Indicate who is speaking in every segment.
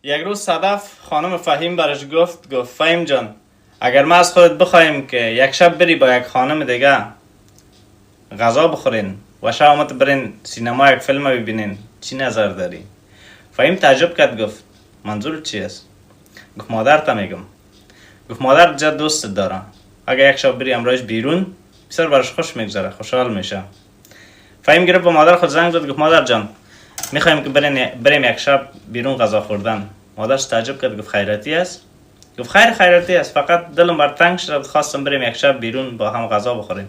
Speaker 1: یک روز صدف خانم فهیم برش گفت فهیم جان، اگر ما از خودت بخوایم که یک شب بری با یک خانم دیگه غذا بخورین و شامت برین سینما یک فیلم ببینین، چی نظر داری؟ فهیم تعجب کرد، گفت منظور چی است؟ گفت مادرت میگم. گفت مادر جد دوست داره، اگر یک شب بری امروز بیرون بسیار برش خوش میگذره، خوشحال میشه. فهیم گرفت به مادر خود زنگ زد، گفت مادر جان میخوایم که بریم یک شب بیرون غذا خوردن. مادرش تعجب کرد، گفت خیراتی است؟ گفت خیراتی است، فقط دلم بر تنگ شد، خواستم بریم یک شب بیرون با هم غذا بخوریم.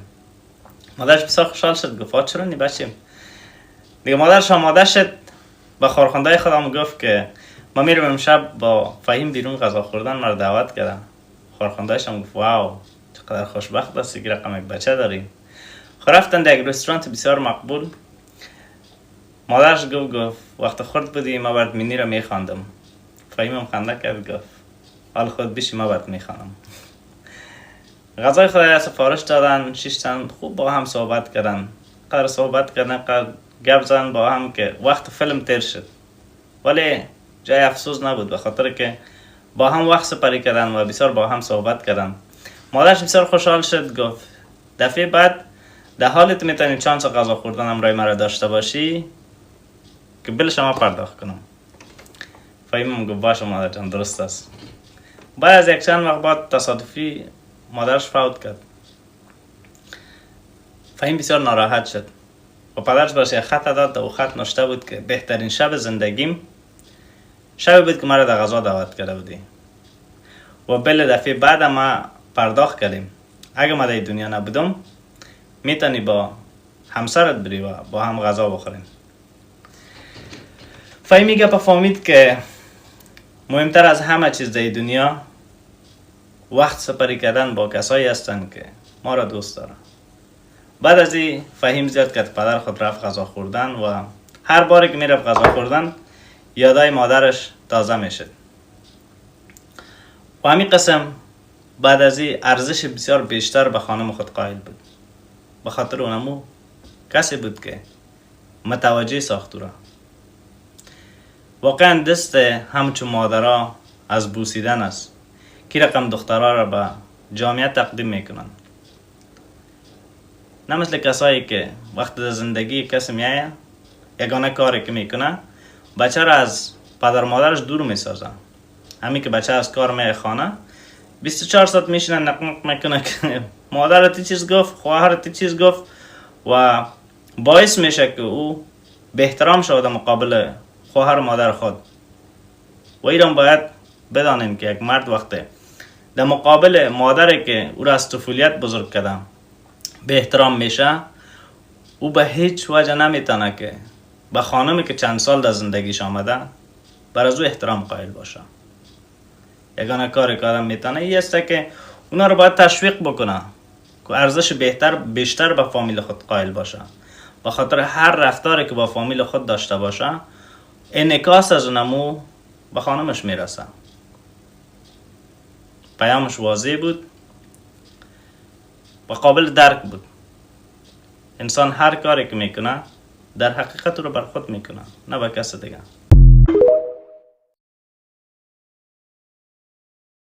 Speaker 1: مادرش بسیار خوشحال شد، گفت چرا نی بچیم؟ دیگه مادرش آماده شد، با خورخنده خودم گفت که ما میریم امشب با فهیم بیرون غذا خوردن، مرا دعوت کردن. خورخنده‌اش هم گفت واو چقدر خوشبخت هستی که رقم یک بچه داری. رفتن در یک رستوران بسیار مقبول. مادرش گفت وقت خورد بودی ما برات منی را میخواندم. فهیم هم خنده کرد، گفت حال خود بیشی ما برات میخوانم. غذای خود را سفارش دادن، 6 تن خوب با هم صحبت کردن. قدر صحبت کردن، قدر گپ زدن با هم که وقت فیلم تیر شد. ولی جای افسوس نبود، به خاطر که با هم وقت سپری کردن و بسیار با هم صحبت کردن. مادرش بسیار خوشحال شد، گفت دفعه بعد در حالت میتونی چانس غذا خوردن امرای مرا داشته باشی که بل شما پرداخت کنم. فهیمم گفت باشه مادر جان، درست است. بعد از یک چند وقت بعد تصادفی مادرش فوت کرد. فهیم بسیار ناراحت شد و پدرش برش یک خط داد. او خط نوشته بود که بهترین شب زندگیم شب بود که مرا در غذا دعوت کرده بودی و بل دفعه بعد ما پرداخت کردیم. اگه ما در دنیا نبودم میتونی با همسرت بری و با هم غذا بخوریم. فهیمی گپ فهمید که مهمتر از همه چیز در دنیا وقت سپری کردن با کسایی هستند که ما را دوست دارن. بعد از این فهیم زیاد کرد پدر خود رفت غذا خوردن و هر باری که میرفت غذا خوردن یادای مادرش تازه میشد. و همین قسم بعد از این ارزش بسیار بیشتر به خانم خود قائل بود، به خاطر اونمو کسی بود که متوجه ساخت را. واقعا دست همچون مادرها از بوسیدن است که رقم دخترها را به جامعه تقدیم میکنن. نه مثل کسایی که وقت در زندگی کسی میایه یگانه کاری که میکنه بچه را از پدر مادرش دور میسازن. همین که بچه از کار میایه خانه 24 ساعت میشینه نقنق میکنه که مادرت چیز گفت، خواهرت چیز گفت و باعث میشه که او به احترام شود مقابل خواهر مادر خود. و ایران باید بدانیم که یک مرد وقته در مقابل مادری که او را از طفولیت بزرگ کرده به احترام میشه، او به هیچ وجه نمیتونه که به خانمی که چند سال در زندگیش آمده بر از او احترام قائل باشه. یگانه کاری که آدم میتونه این است که اونا رو باید تشویق بکنه که ارزش بیشتر به فامیل خود قائل باشه، به خاطر هر رفتاری که با فامیل خود داشته باشه انعکاس از اونمو به خانمش میرسه. پیامش واضح بود و قابل درک بود. انسان هر کاری که میکنه در حقیقت رو بر خود میکنه، نه به کس دیگه.